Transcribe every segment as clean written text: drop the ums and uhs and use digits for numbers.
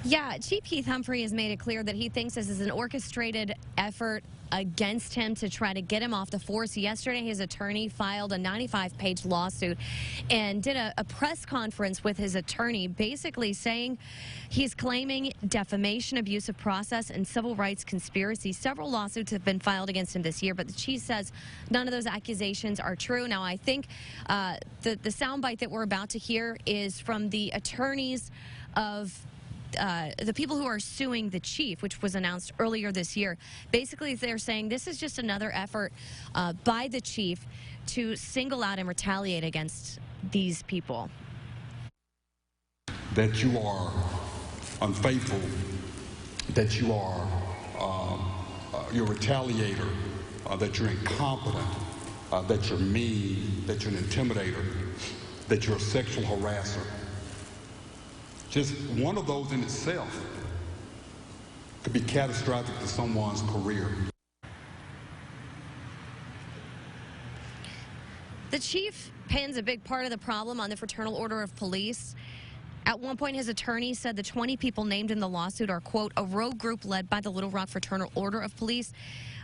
Yeah, Chief Keith Humphrey has made it clear that he thinks this is an orchestrated effort against him to try to get him off the force. Yesterday, his attorney filed a 95-page lawsuit and did a press conference with his attorney, basically saying he's claiming defamation, abuse of process, and civil rights conspiracy. Several lawsuits have been filed against him this year, but the chief says none of those accusations are true. Now, I think the soundbite that we're about to hear is from the attorneys of the people who are suing the chief, which was announced earlier this year. Basically, they're saying this is just another effort by the chief to single out and retaliate against these people. That you are unfaithful, that you are you're a retaliator, that you're incompetent, that you're mean, that you're an intimidator, that you're a sexual harasser. Just one of those in itself could be catastrophic to someone's career. The chief pins a big part of the problem on the Fraternal Order of Police. At one point, his attorney said the 20 people named in the lawsuit are, quote, a rogue group led by the Little Rock Fraternal Order of Police.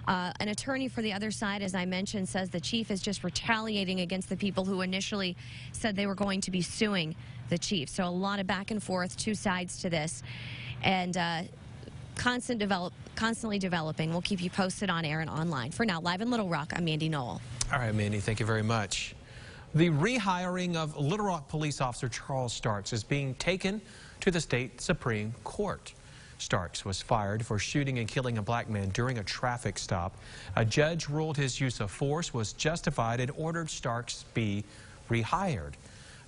An attorney for the other side, as I mentioned, says the chief is just retaliating against the people who initially said they were going to be suing the chief. So a lot of back and forth, two sides to this, and constantly developing. We'll keep you posted on air and online. For now, live in Little Rock, I'm Mandy Knoll. All right, Mandy, thank you very much. The rehiring of Little Rock police officer Charles Starks is being taken to the state Supreme Court. Starks was fired for shooting and killing a black man during a traffic stop. A judge ruled his use of force was justified and ordered Starks be rehired.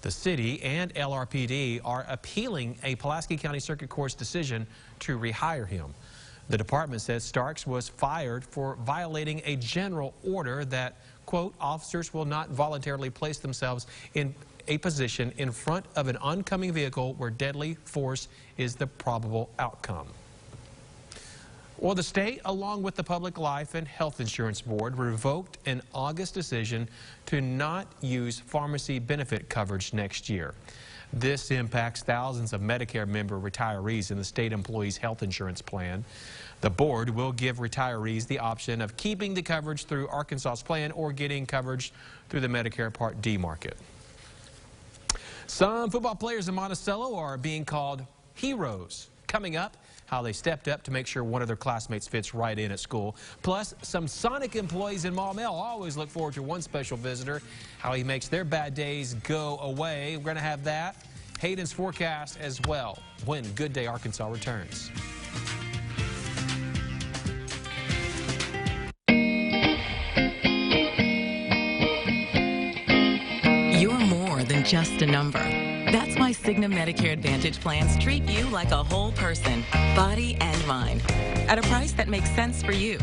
The city and LRPD are appealing a Pulaski County Circuit Court's decision to rehire him. The department says Starks was fired for violating a general order that, quote, officers will not voluntarily place themselves in a position in front of an oncoming vehicle where deadly force is the probable outcome. Well, the state, along with the Public Life and Health Insurance Board, revoked an August decision to not use pharmacy benefit coverage next year. This impacts thousands of Medicare member retirees in the state employees' health insurance plan. The board will give retirees the option of keeping the coverage through Arkansas's plan or getting coverage through the Medicare Part D market. Some football players in Monticello are being called heroes. Coming up, how they stepped up to make sure one of their classmates fits right in at school. Plus, some Sonic employees in Maumelle always look forward to one special visitor, how he makes their bad days go away. We're going to have that. Hayden's forecast as well when Good Day Arkansas returns. You're more than just a number. That's why Cigna Medicare Advantage plans treat you like a whole person, body and mind, at a price that makes sense for you.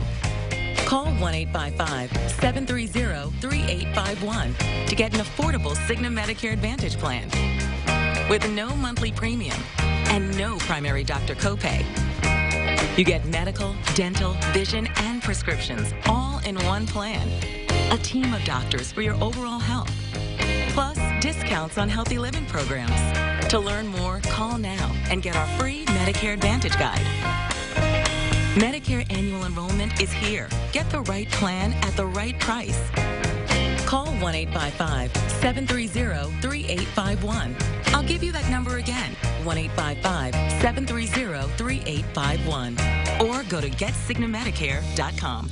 Call 1-855-730-3851 to get an affordable Cigna Medicare Advantage plan with no monthly premium and no primary doctor copay. You get medical, dental, vision, and prescriptions all in one plan. A team of doctors for your overall health. Plus, discounts on healthy living programs. To learn more, call now and get our free Medicare Advantage Guide. Medicare annual enrollment is here. Get the right plan at the right price. Call 1-855-730-3851. I'll give you that number again, 1-855-730-3851. Or go to getCignaMedicare.com.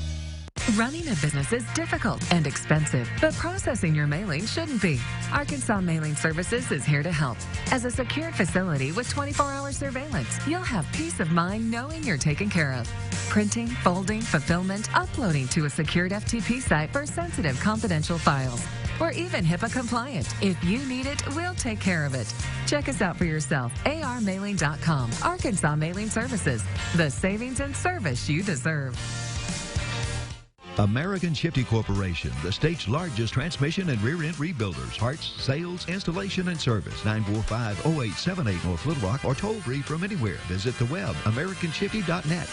Running a business is difficult and expensive, but processing your mailing shouldn't be. Arkansas Mailing Services is here to help. As a secured facility with 24-hour surveillance, you'll have peace of mind knowing you're taken care of. Printing, folding, fulfillment, uploading to a secured FTP site for sensitive confidential files. Or even HIPAA compliant. If you need it, we'll take care of it. Check us out for yourself. armailing.com. Arkansas Mailing Services. The savings and service you deserve. American Shifty Corporation, the state's largest transmission and rear end rebuilders. Parts, sales, installation, and service. 945-0878 North Little Rock or toll free from anywhere. Visit the web, americanshifty.net.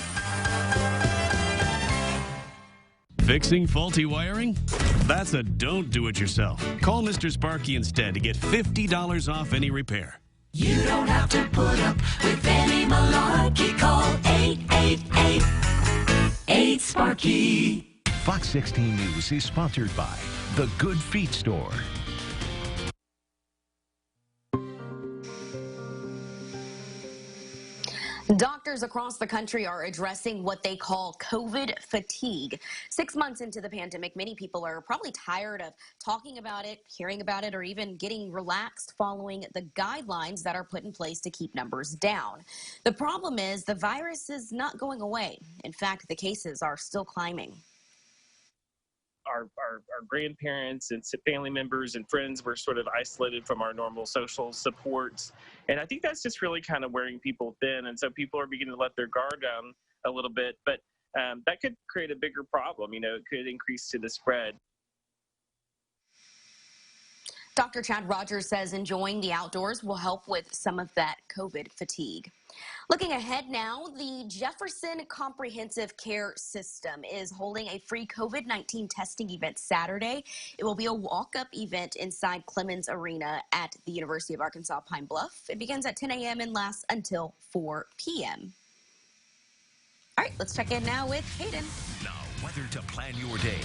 Fixing faulty wiring? That's a don't do it yourself. Call Mr. Sparky instead to get $50 off any repair. You don't have to put up with any malarkey. Marquee. Fox 16 News is sponsored by The Good Feet Store. Doctors across the country are addressing what they call COVID fatigue. 6 months into the pandemic, many people are probably tired of talking about it, hearing about it, or even getting relaxed following the guidelines that are put in place to keep numbers down. The problem is the virus is not going away. In fact, the cases are still climbing. Our grandparents and family members and friends were sort of isolated from our normal social supports. And I think that's just really kind of wearing people thin. And so people are beginning to let their guard down a little bit. But that could create a bigger problem. You know, it could increase to the spread. Dr. Chad Rogers says enjoying the outdoors will help with some of that COVID fatigue. Looking ahead now, the Jefferson Comprehensive Care System is holding a free COVID-19 testing event Saturday. It will be a walk-up event inside Clemens Arena at the University of Arkansas Pine Bluff. It begins at 10 a.m. and lasts until 4 p.m. All right, let's check in now with Hayden. Now, weather to plan your day.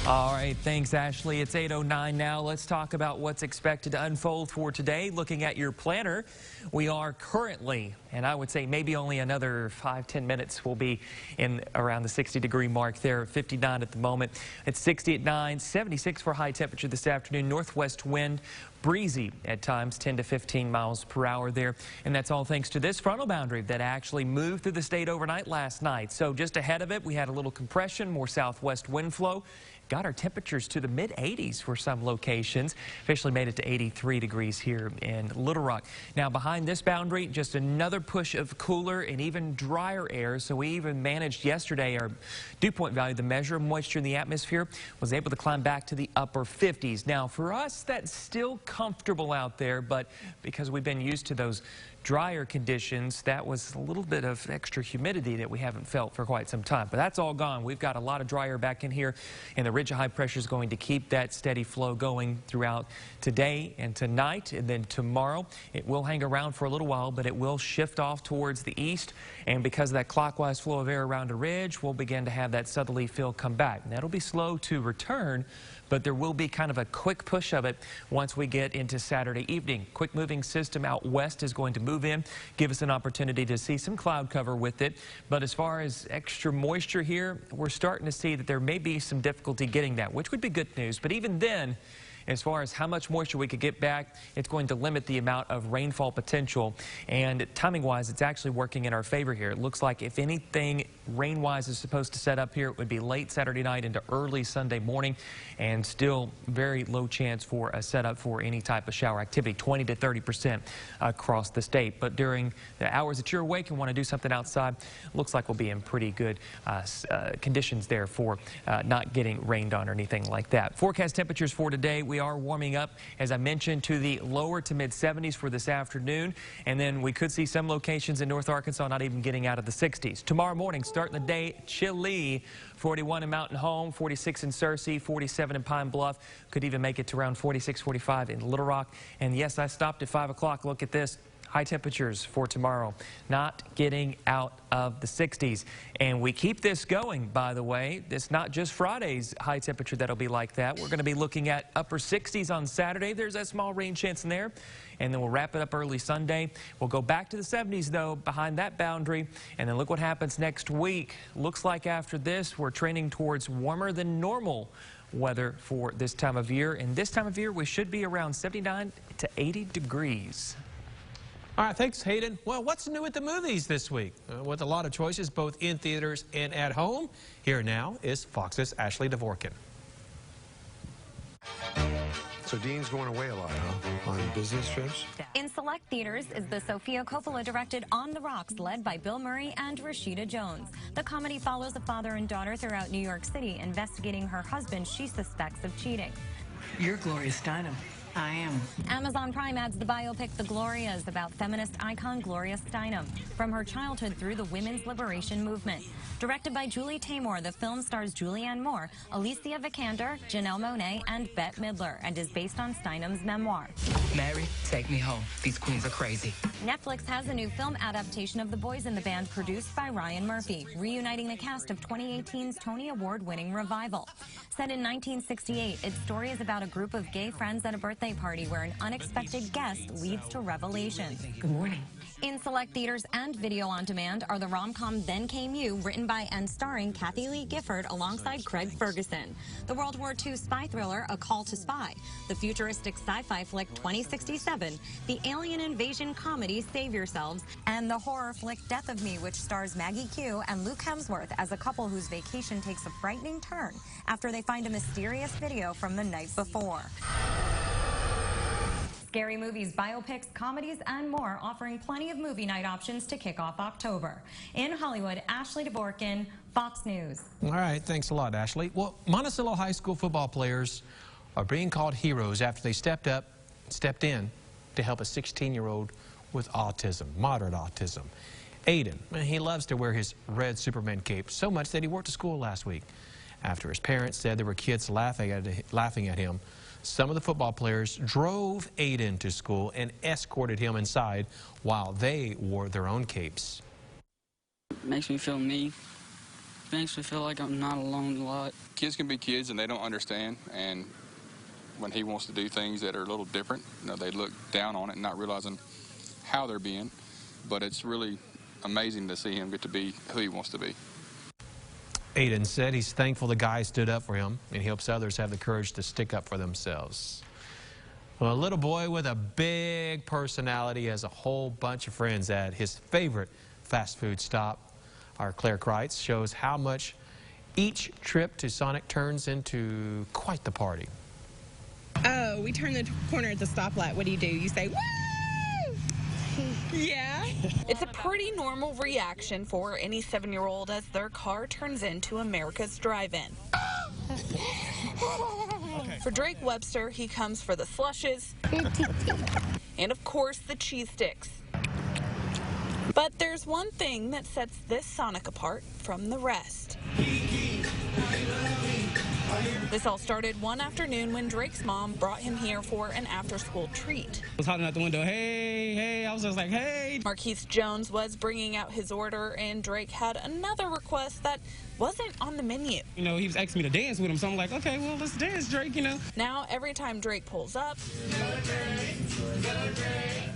All right, thanks, Ashley. It's 8:09 now. Let's talk about what's expected to unfold for today. Looking at your planner, we are currently, and I would say maybe only another 5-10 minutes, we'll be in around the 60-degree mark there, 59 at the moment. It's 60 at 9, 76 for high temperature this afternoon. Northwest wind, breezy at times, 10 to 15 miles per hour there. And that's all thanks to this frontal boundary that actually moved through the state overnight last night. So just ahead of it, we had a little compression, more southwest wind flow. Got our temperatures to the mid-80s for some locations. Officially made it to 83 degrees here in Little Rock. Now behind this boundary, just another push of cooler and even drier air. So we even managed yesterday, our dew point value, the measure of moisture in the atmosphere, was able to climb back to the upper 50s. Now for us, that's still comfortable out there, but because we've been used to those drier conditions, that was a little bit of extra humidity that we haven't felt for quite some time. But that's all gone. We've got a lot of dry air back in here, and the ridge of high pressure is going to keep that steady flow going throughout today and tonight, and then tomorrow. It will hang around for a little while, but it will shift off towards the east, and because of that clockwise flow of air around a ridge, we'll begin to have that southerly feel come back. And that'll be slow to return, but there will be kind of a quick push of it once we get into Saturday evening. Quick moving system out west is going to move in, give us an opportunity to see some cloud cover with it. But as far as extra moisture here, we're starting to see that there may be some difficulty getting that, which would be good news. But even then, as far as how much moisture we could get back, it's going to limit the amount of rainfall potential. And timing-wise, it's actually working in our favor here. It looks like if anything rain-wise is supposed to set up here, it would be late Saturday night into early Sunday morning, and still very low chance for a setup for any type of shower activity, 20 to 30% across the state. But during the hours that you're awake and want to do something outside, looks like we'll be in pretty good conditions there for not getting rained on or anything like that. Forecast temperatures for today, we are warming up, as I mentioned, to the lower to mid-70s for this afternoon, and then we could see some locations in North Arkansas not even getting out of the 60s. Tomorrow morning, starting the day chilly, 41 in Mountain Home, 46 in Searcy, 47 in Pine Bluff, could even make it to around 46, 45 in Little Rock. And yes, I stopped at 5 o'clock. Look at this. High temperatures for tomorrow, not getting out of the 60s. And we keep this going, by the way. It's not just Friday's high temperature that'll be like that. We're going to be looking at upper 60s on Saturday. There's that small rain chance in there. And then we'll wrap it up early Sunday. We'll go back to the 70s, though, behind that boundary. And then look what happens next week. Looks like after this, we're trending towards warmer than normal weather for this time of year. And this time of year, we should be around 79 to 80 degrees. All right, thanks, Hayden. Well, what's new at the movies this week? With a lot of choices, both in theaters and at home, here now is Fox's Ashley Dvorkin. So Dean's going away a lot, huh? On business trips? In select theaters is the Sofia Coppola-directed On the Rocks, led by Bill Murray and Rashida Jones. The comedy follows a father and daughter throughout New York City, investigating her husband she suspects of cheating. You're Gloria Steinem. I am. Amazon Prime adds the biopic The Glorias about feminist icon Gloria Steinem, from her childhood through the women's liberation movement. Directed by Julie Taymor, the film stars Julianne Moore, Alicia Vikander, Janelle Monáe, and Bette Midler, and is based on Steinem's memoir. Mary, take me home. These queens are crazy. Netflix has a new film adaptation of The Boys in the Band produced by Ryan Murphy, reuniting the cast of 2018's Tony Award-winning Revival. Set in 1968, its story is about a group of gay friends at a birthday party where an unexpected guest leads to revelation. Good morning. In select theaters and video on demand are the rom-com Then Came You, written by and starring Kathy Lee Gifford alongside Craig Ferguson, the World War II spy thriller A Call to Spy, the futuristic sci-fi flick 2067, the alien invasion comedy Save Yourselves, and the horror flick Death of Me, which stars Maggie Q and Luke Hemsworth as a couple whose vacation takes a frightening turn after they find a mysterious video from the night before. Scary movies, biopics, comedies, and more, offering plenty of movie night options to kick off October. In Hollywood, Ashley Dvorkin, Fox News. All right, thanks a lot, Ashley. Well, Monticello High School football players are being called heroes after they stepped in to help a 16-year-old with autism, moderate autism. Aiden, he loves to wear his red Superman cape so much that he wore it to school last week. After his parents said there were kids laughing at him, some of the football players drove Aiden to school and escorted him inside while they wore their own capes. It makes me feel me. It makes me feel like I'm not alone a lot. Kids can be kids and they don't understand, and when he wants to do things that are a little different, they look down on it and not realizing how they're being. But it's really amazing to see him get to be who he wants to be. Aiden said he's thankful the guy stood up for him, and he hopes others have the courage to stick up for themselves. Well, a little boy with a big personality has a whole bunch of friends at his favorite fast food stop. Our Claire Kreitz shows how much each trip to Sonic turns into quite the party. Oh, we turn the corner at the stoplight. What do? You say, woo! Yeah. It's a pretty normal reaction for any 7-year-old as their car turns into America's drive-in. For Drake Webster, he comes for the slushes and, of course, the cheese sticks. But there's one thing that sets this Sonic apart from the rest. This all started one afternoon when Drake's mom brought him here for an after-school treat. I was hollering out the window, hey, hey, I was just like, hey. Marquise Jones was bringing out his order, and Drake had another request that wasn't on the menu. You know, he was asking me to dance with him, so I'm like, okay, well, let's dance, Drake, you know. Now, every time Drake pulls up,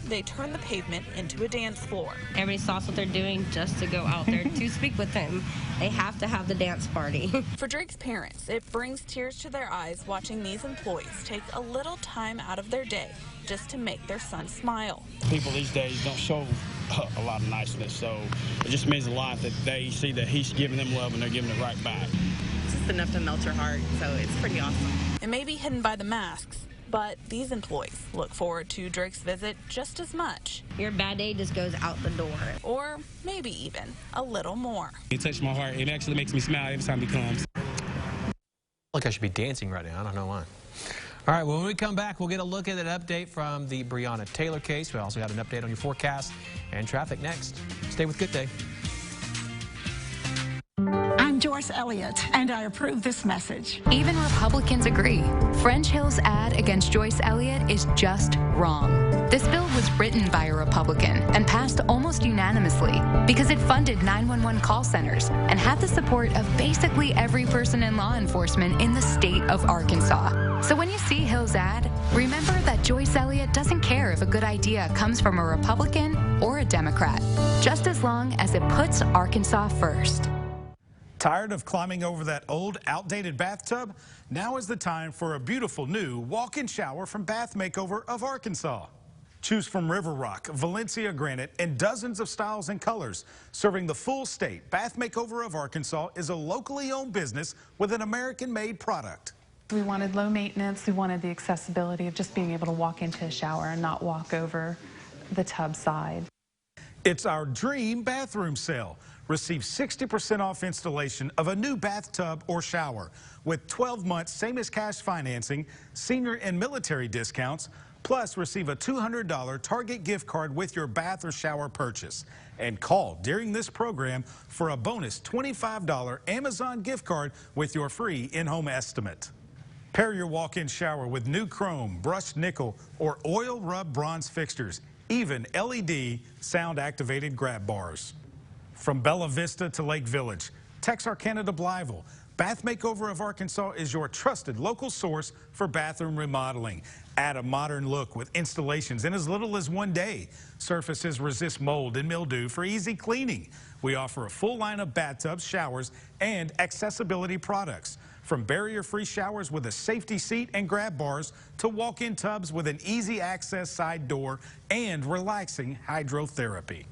they turn the pavement into a dance floor. Everybody stops what they're doing just to go out there to speak with him. They have to have the dance party. For Drake's parents, it brings tears to their eyes watching these employees take a little time out of their day just to make their son smile. People these days don't show a lot of niceness, so it just means a lot that they see that he's giving them love and they're giving it right back. It's just enough to melt your heart, so it's pretty awesome. It may be hidden by the masks, but these employees look forward to Drake's visit just as much. Your bad day just goes out the door. Or maybe even a little more. It touched my heart. It actually makes me smile every time he comes. Like I should be dancing right now. I don't know why. All right, well, when we come back, we'll get a look at an update from the Breonna Taylor case. We also got an update on your forecast and traffic next. Stay with Good Day. I'm Joyce Elliott, and I approve this message. Even Republicans agree. French Hill's ad against Joyce Elliott is just wrong. This bill was written by a Republican and passed almost unanimously because it funded 911 call centers and had the support of basically every person in law enforcement in the state of Arkansas. So when you see Hill's ad, remember that Joyce Elliott doesn't care if a good idea comes from a Republican or a Democrat, just as long as it puts Arkansas first. Tired of climbing over that old, outdated bathtub? Now is the time for a beautiful new walk-in shower from Bath Makeover of Arkansas. Choose from River Rock, Valencia Granite, and dozens of styles and colors. Serving the full state, Bath Makeover of Arkansas is a locally owned business with an American-made product. We wanted low maintenance. We wanted the accessibility of just being able to walk into a shower and not walk over the tub side. It's our dream bathroom sale. receive 60% off installation of a new bathtub or shower with 12 months same as cash financing, senior and military discounts, plus receive a $200 Target gift card with your bath or shower purchase. And call during this program for a bonus $25 Amazon gift card with your free in-home estimate. Pair your walk-in shower with new chrome, brushed nickel, or oil rub bronze fixtures, even LED sound-activated grab bars. From Bella Vista to Lake Village, Texarkana to Blytheville, Bath Makeover of Arkansas is your trusted local source for bathroom remodeling. Add a modern look with installations in as little as 1 day. Surfaces resist mold and mildew for easy cleaning. We offer a full line of bathtubs, showers, and accessibility products. From barrier-free showers with a safety seat and grab bars to walk-in tubs with an easy access side door and relaxing hydrotherapy.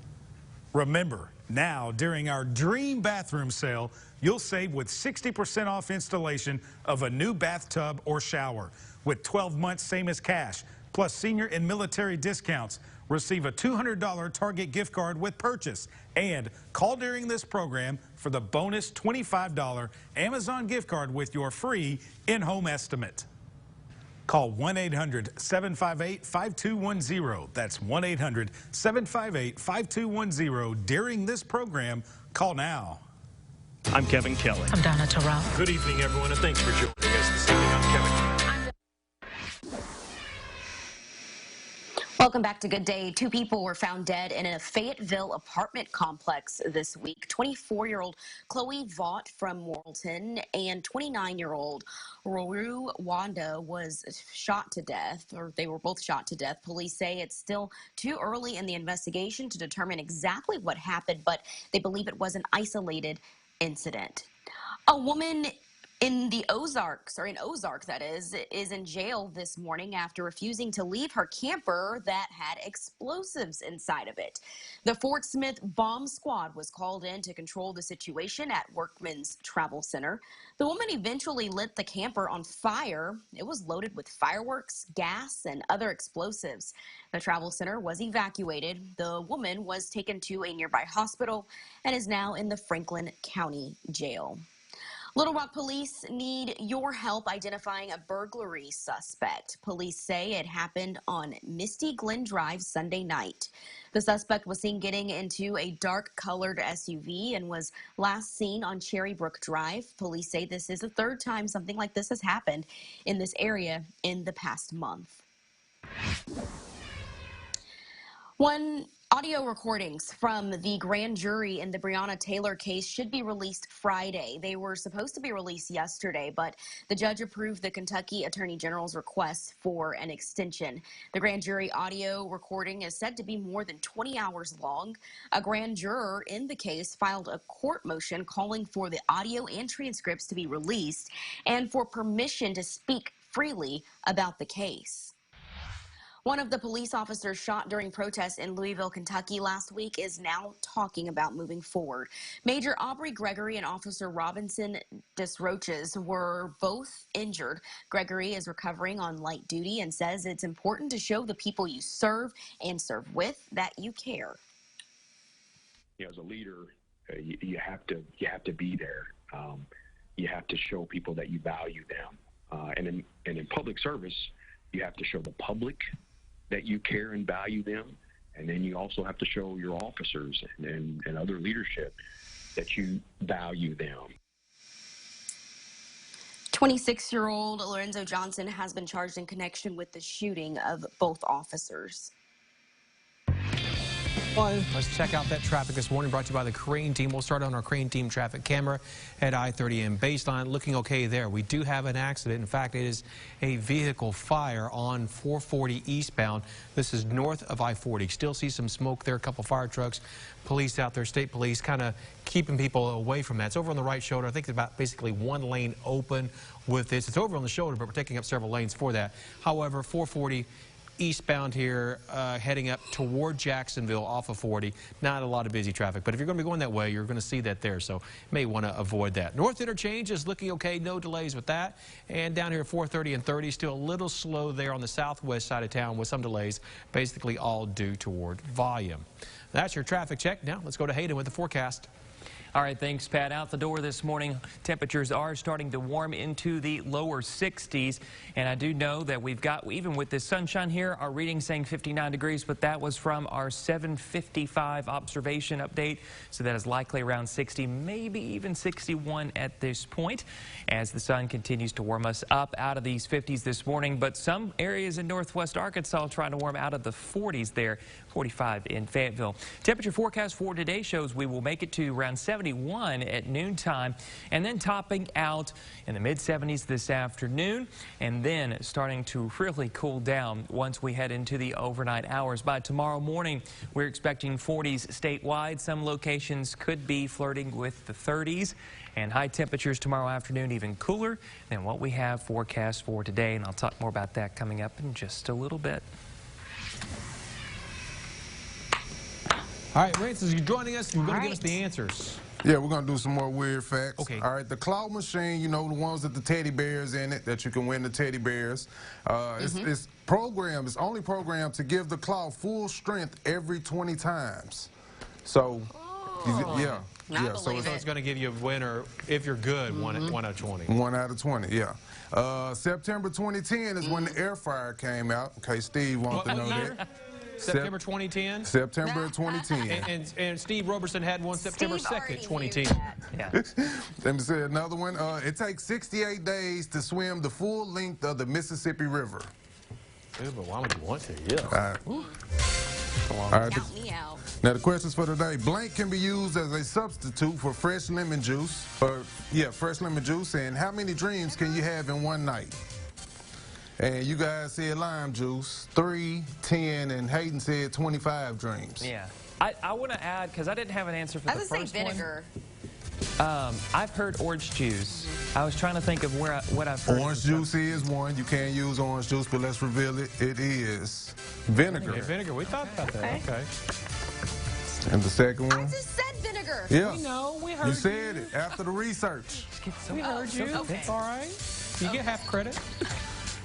Remember, now during our Dream Bathroom Sale, you'll save with 60% off installation of a new bathtub or shower. With 12 months same as cash, plus senior and military discounts. Receive a $200 Target gift card with purchase. And call during this program for the bonus $25 Amazon gift card with your free in-home estimate. Call 1-800-758-5210. That's 1-800-758-5210 during this program. Call now. I'm Kevin Kelly. I'm Donna Terrell. Good evening, everyone, and thanks for joining us this evening. I'm Kevin Kelly. Welcome back to Good Day. 2 people were found dead in a Fayetteville apartment complex this week. 24-year-old Chloe Vaught from Morrilton and 29-year-old Roru Wanda was shot to death, or they were both shot to death. Police say it's still too early in the investigation to determine exactly what happened, but they believe it was an isolated incident. A woman in the Ozarks, or in Ozark that is in jail this morning after refusing to leave her camper that had explosives inside of it. The Fort Smith Bomb Squad was called in to control the situation at Workman's Travel Center. The woman eventually lit the camper on fire. It was loaded with fireworks, gas, and other explosives. The travel center was evacuated. The woman was taken to a nearby hospital and is now in the Franklin County Jail. Little Rock police need your help identifying a burglary suspect. Police say it happened on Misty Glen Drive Sunday night. The suspect was seen getting into a dark-colored SUV and was last seen on Cherry Brook Drive. Police say this is the 3rd time something like this has happened in this area in the past month. Audio recordings from the grand jury in the Breonna Taylor case should be released Friday. They were supposed to be released yesterday, but the judge approved the Kentucky Attorney General's request for an extension. The grand jury audio recording is said to be more than 20 hours long. A grand juror in the case filed a court motion calling for the audio and transcripts to be released and for permission to speak freely about the case. One of the police officers shot during protests in Louisville, Kentucky last week is now talking about moving forward. Major Aubrey Gregory and Officer Robinson Desroches were both injured. Gregory is recovering on light duty and says it's important to show the people you serve and serve with that you care. As a leader, you have to be there. You have to show people that you value them. And in public service, you have to show the public that you care and value them, and then you also have to show your officers and other leadership that you value them. 26-year-old Lorenzo Johnson has been charged in connection with the shooting of both officers. Let's check out that traffic this morning, brought to you by the Crane Team. We'll start on our Crane Team traffic camera at I-30 and baseline. Looking okay there. We do have an accident. In fact, it is a vehicle fire on 440 eastbound. This is north of I-40. Still see some smoke there. A couple fire trucks. Police out there, state police, kind of keeping people away from that. It's over on the right shoulder. I think it's about basically 1 lane open with this. It's over on the shoulder, but we're taking up several lanes for that. However, 440 eastbound here, heading up toward Jacksonville off of 40. Not a lot of busy traffic, but if you're going to be going that way, you're going to see that there, so may want to avoid that. North Interchange is looking okay, no delays with that. And down here 430 and 30, still a little slow there on the southwest side of town with some delays, basically all due toward volume. That's your traffic check. Now let's go to Hayden with the forecast. All right, thanks, Pat. Out the door this morning, temperatures are starting to warm into the lower 60s. And I do know that we've got, even with this sunshine here, our reading saying 59 degrees, but that was from our 7:55 observation update. So that is likely around 60, maybe even 61 at this point, as the sun continues to warm us up out of these 50s this morning. But some areas in northwest Arkansas trying to warm out of the 40s there, 45 in Fayetteville. Temperature forecast for today shows we will make it to around 71 at noontime, and then topping out in the mid-70s this afternoon, and then starting to really cool down once we head into the overnight hours. By tomorrow morning, we're expecting 40s statewide. Some locations could be flirting with the 30s, and high temperatures tomorrow afternoon even cooler than what we have forecast for today. And I'll talk more about that coming up in just a little bit. All right, Rance, as you're joining us, you're going to give us the answers. Yeah, we're going to do some more weird facts. Okay. All right, the claw machine, you know, the ones with the teddy bears in it, that you can win the teddy bears. It's programmed, it's only programmed to give the claw full strength every 20 times. So, yeah. So it's going to give you a winner, if you're good, one out of 20. 1 out of 20, yeah. September 2010 is when the air fryer came out. Okay, Steve wants to know that. September 2010? September 2010. And Steve Roberson had one September 2nd, 2010. Yeah. Let me say another one. It takes 68 days to swim the full length of the Mississippi River. Dude, but why would you want to? Yeah. All right. Count me out. Now the questions for today. Blank can be used as a substitute for fresh lemon juice. Fresh lemon juice. And how many dreams can you have in one night? And you guys said lime juice, 3, 10, and Hayden said 25 dreams. Yeah. I want to add, because I didn't have an answer for the first one. I would say vinegar. I've heard orange juice. I was trying to think of what I've heard. Orange juice is one. You can't use orange juice, but let's reveal it. It is vinegar. Okay, vinegar. We thought about that. Okay. And the second one? I just said vinegar. Yeah. We know. We heard you. said it after the research. We heard you. Okay. It's all right. You get half credit.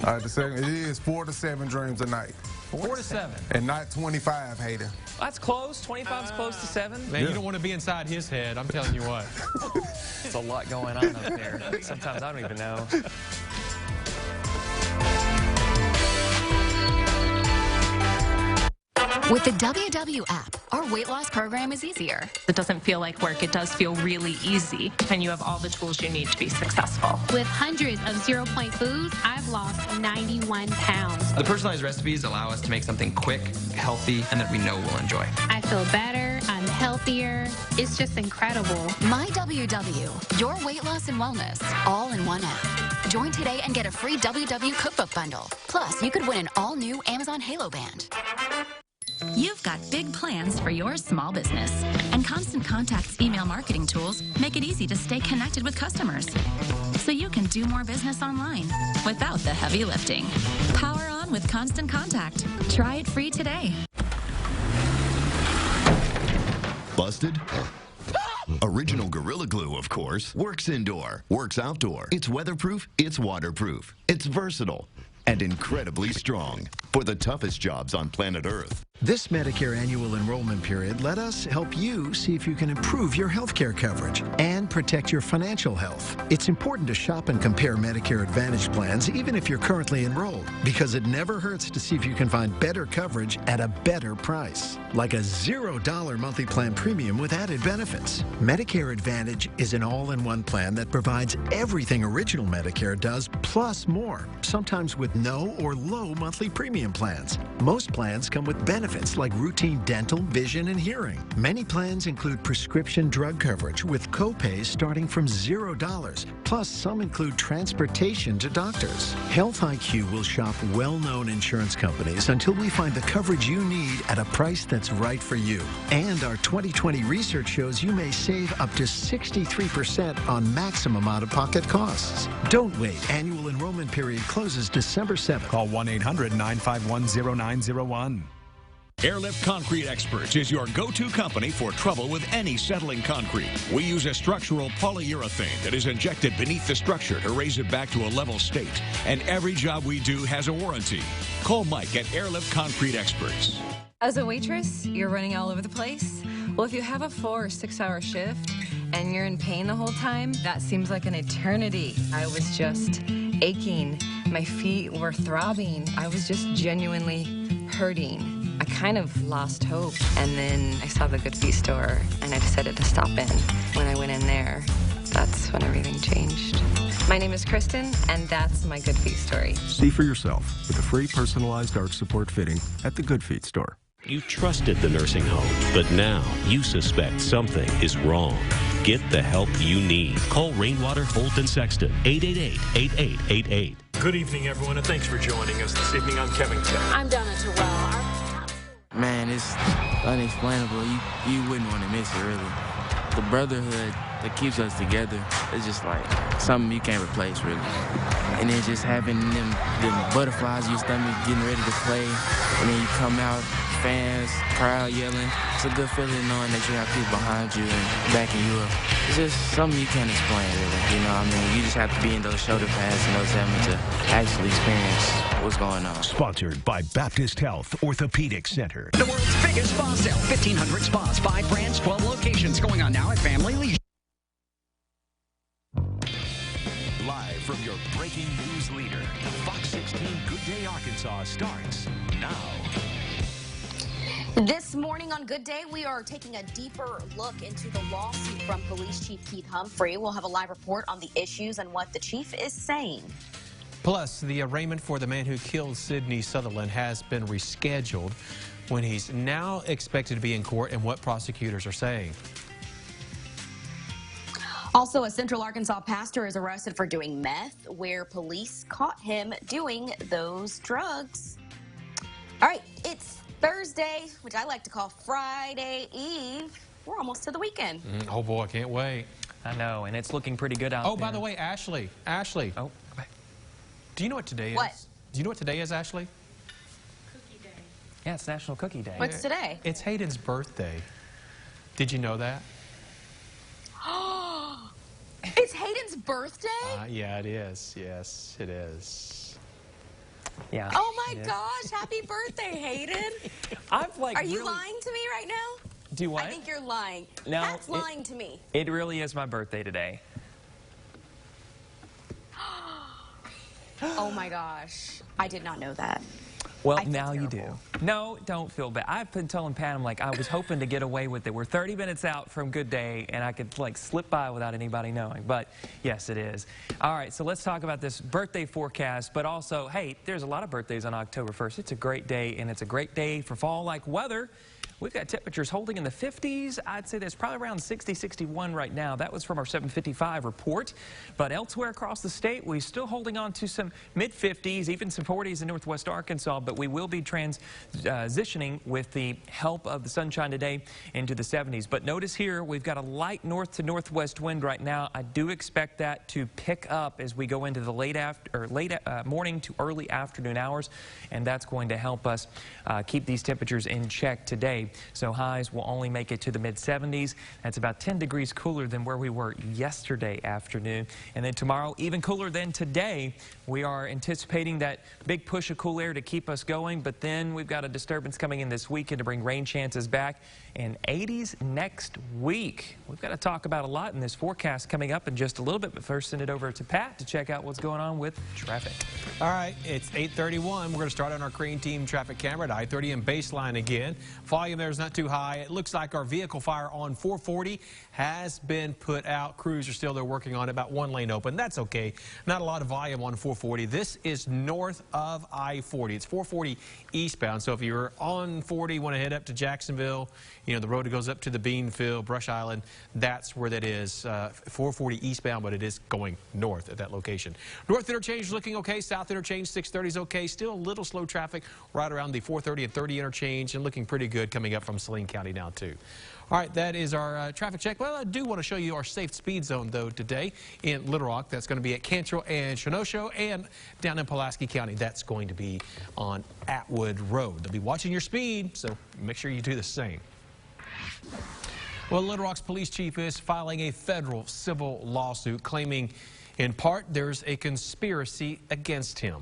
All right, the second, it is 4 to 7 dreams a night. 4 to 7. And not 25, Hayden. That's close. 25 is close to 7. Man, you don't want to be inside his head. I'm telling you what. There's a lot going on up there. Sometimes I don't even know. With the WW app, our weight loss program is easier. It doesn't feel like work. It does feel really easy, and you have all the tools you need to be successful. With hundreds of zero-point foods, I've lost 91 pounds. The personalized recipes allow us to make something quick, healthy, and that we know we'll enjoy. I feel better. I'm healthier. It's just incredible. My WW, your weight loss and wellness, all in one app. Join today and get a free WW cookbook bundle. Plus, you could win an all-new Amazon Halo Band. You've got big plans for your small business, and Constant Contact's email marketing tools make it easy to stay connected with customers, so you can do more business online without the heavy lifting. Power on with Constant Contact. Try it free today. Busted? Original Gorilla Glue, of course. Works indoor, works outdoor. It's weatherproof, it's waterproof. It's versatile and incredibly strong for the toughest jobs on planet Earth. This Medicare annual enrollment period, let us help you see if you can improve your health care coverage and protect your financial health. It's important to shop and compare Medicare Advantage plans, even if you're currently enrolled, because it never hurts to see if you can find better coverage at a better price, like a $0 monthly plan premium with added benefits. Medicare Advantage is an all-in-one plan that provides everything original Medicare does, plus more, sometimes with no or low monthly premium plans. Most plans come with benefits like routine dental, vision, and hearing. Many plans include prescription drug coverage with copays starting from $0. Plus, some include transportation to doctors. Health IQ will shop well-known insurance companies until we find the coverage you need at a price that's right for you. And our 2020 research shows you may save up to 63% on maximum out-of-pocket costs. Don't wait. Annual enrollment period closes December 7th. Call 1-800-951-0901. Airlift Concrete Experts is your go-to company for trouble with any settling concrete. We use a structural polyurethane that is injected beneath the structure to raise it back to a level state. And every job we do has a warranty. Call Mike at Airlift Concrete Experts. As a waitress, you're running all over the place. Well, if you have a 4 or 6 hour shift and you're in pain the whole time, that seems like an eternity. I was just aching. My feet were throbbing. I was just genuinely hurting. I kind of lost hope. And then I saw the Good Feet store, and I decided to stop in. When I went in there, that's when everything changed. My name is Kristen, and that's my Good Feet story. See for yourself with a free personalized arch support fitting at the Good Feet store. You trusted the nursing home, but now you suspect something is wrong. Get the help you need. Call Rainwater, Holt, and Sexton, 888-8888. Good evening, everyone, and thanks for joining us this evening. I'm Kevin Kelly. I'm Donna Terrell. Man, it's unexplainable. You wouldn't want to miss it, really. The brotherhood that keeps us together is just like something you can't replace, really. And then just having them butterflies in your stomach, getting ready to play, and then you come out, fans, crowd yelling. It's a good feeling knowing that you have people behind you and backing you up. It's just something you can't explain, really. You know what I mean? You just have to be in those shoulder pads and those helmets to actually experience what's going on. Sponsored by Baptist Health Orthopedic Center. The world's biggest spa sale, 1,500 spas, 5 brands, 12 locations, going on now at Family Leisure. Live from your breaking news leader, Fox 16 Good Day Arkansas starts now. This morning on Good Day, we are taking a deeper look into the lawsuit from Police Chief Keith Humphrey. We'll have a live report on the issues and what the chief is saying. Plus, the arraignment for the man who killed Sidney Sutherland has been rescheduled when he's now expected to be in court and what prosecutors are saying. Also, a Central Arkansas pastor is arrested for doing meth, where police caught him doing those drugs. All right, it's Thursday, which I like to call Friday Eve. We're almost to the weekend. Oh, boy, I can't wait. I know, and it's looking pretty good out there. Oh, by the way, Ashley. Oh, do you know what today is? What? Do you know what today is, Ashley? Cookie Day. Yeah, it's National Cookie Day. What's today? It's Hayden's birthday. Did you know that? It's Hayden's birthday? Yeah, it is. Yes, it is. Yeah. Oh my gosh, happy birthday, Hayden. Are you lying to me right now? Do what? I think you're lying. No, Pat's lying to me. It really is my birthday today. Oh my gosh, I did not know that. Well, now you do. No, don't feel bad. I've been telling Pat, I'm like, I was hoping to get away with it. We're 30 minutes out from Good Day, and I could, like, slip by without anybody knowing. But, yes, it is. All right, so let's talk about this birthday forecast. But also, hey, there's a lot of birthdays on October 1st. It's a great day, and it's a great day for fall-like weather. We've got temperatures holding in the 50s. I'd say there's probably around 60, 61 right now. That was from our 755 report. But elsewhere across the state, we're still holding on to some mid-50s, even some 40s in northwest Arkansas. But we will be transitioning with the help of the sunshine today into the 70s. But notice here, we've got a light north to northwest wind right now. I do expect that to pick up as we go into the late morning to early afternoon hours. And that's going to help us keep these temperatures in check today. So highs will only make it to the mid-70s. That's about 10 degrees cooler than where we were yesterday afternoon. And then tomorrow, even cooler than today. We are anticipating that big push of cool air to keep us going, but then we've got a disturbance coming in this weekend to bring rain chances back. And 80s next week. We've got to talk about a lot in this forecast coming up in just a little bit, but first send it over to Pat to check out what's going on with traffic. All right, it's 8:31. We're going to start on our Crane Team traffic camera at I-30 and baseline again. Volume there is not too high. It looks like our vehicle fire on 440 has been put out. Crews are still there working on it, about one lane open. That's okay. Not a lot of volume on 440. This is north of I-40. It's 440 eastbound. So if you're on 40, want to head up to Jacksonville, you know, the road that goes up to the Beanfield, Brush Island, that's where that is. 440 eastbound, but it is going north at that location. North interchange is looking okay. South interchange, 630 is okay. Still a little slow traffic right around the 430 and 30 interchange, and looking pretty good coming up from Saline County now, too. All right, that is our traffic check. Well, I do want to show you our safe speed zone, though, today in Little Rock. That's going to be at Cantrell and Shonosho, and down in Pulaski County, that's going to be on Atwood Road. They'll be watching your speed, so make sure you do the same. Well, Little Rock's police chief is filing a federal civil lawsuit claiming, in part, there's a conspiracy against him.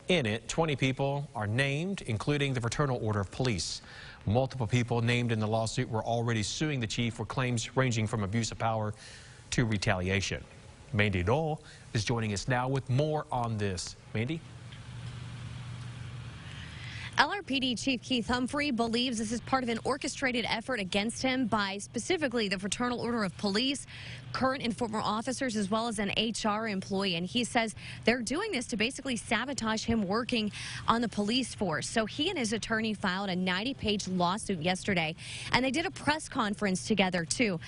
In it, 20 people are named, including the Fraternal Order of Police. Multiple people named in the lawsuit were already suing the chief for claims ranging from abuse of power to retaliation. Mandy Knoll is joining us now with more on this. Mandy? LRPD Chief Keith Humphrey believes this is part of an orchestrated effort against him by specifically the Fraternal Order of Police, current and former officers, as well as an HR employee. And he says they're doing this to basically sabotage him working on the police force. So he and his attorney filed a 90-page lawsuit yesterday, and they did a press conference together, too,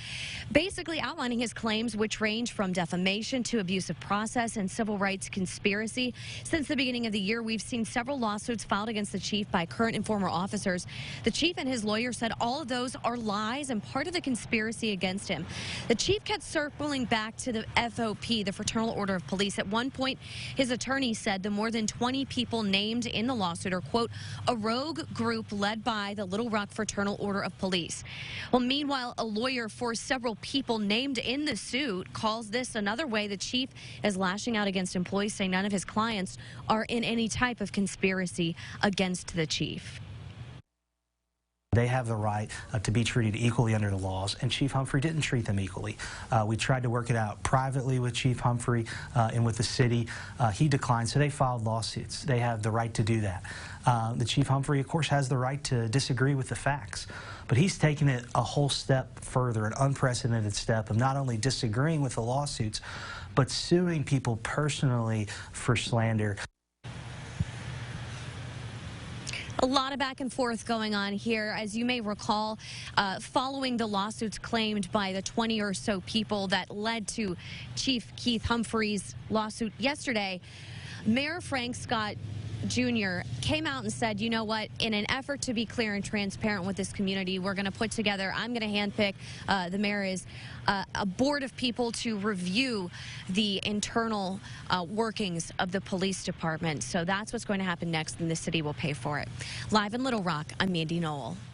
basically outlining his claims, which range from defamation to abusive process and civil rights conspiracy. Since the beginning of the year, we've seen several lawsuits filed against the chief by current and former officers. The chief and his lawyer said all of those are lies and part of the conspiracy against him. The chief kept circling back to the FOP, the Fraternal Order of Police. At one point, his attorney said the more than 20 people named in the lawsuit are, quote, a rogue group led by the Little Rock Fraternal Order of Police. Well, meanwhile, a lawyer for several people named in the suit calls this another way the chief is lashing out against employees, saying none of his clients are in any type of conspiracy against the chief. They have the right to be treated equally under the laws, and Chief Humphrey didn't treat them equally. We tried to work it out privately with Chief Humphrey and with the city. He declined, so they filed lawsuits. They have the right to do that. The Chief Humphrey, of course, has the right to disagree with the facts, but he's taken it a whole step further, an unprecedented step of not only disagreeing with the lawsuits, but suing people personally for slander. A lot of back and forth going on here. As you may recall, following the lawsuits claimed by the 20 or so people that led to Chief Keith Humphrey's lawsuit yesterday, Mayor Frank Scott Jr. came out and said, you know what, in an effort to be clear and transparent with this community, we're going to put together, I'm going to handpick, the mayor is, a board of people to review the internal workings of the police department. So that's what's going to happen next, and the city will pay for it. Live in Little Rock, I'm Mandy Knoll.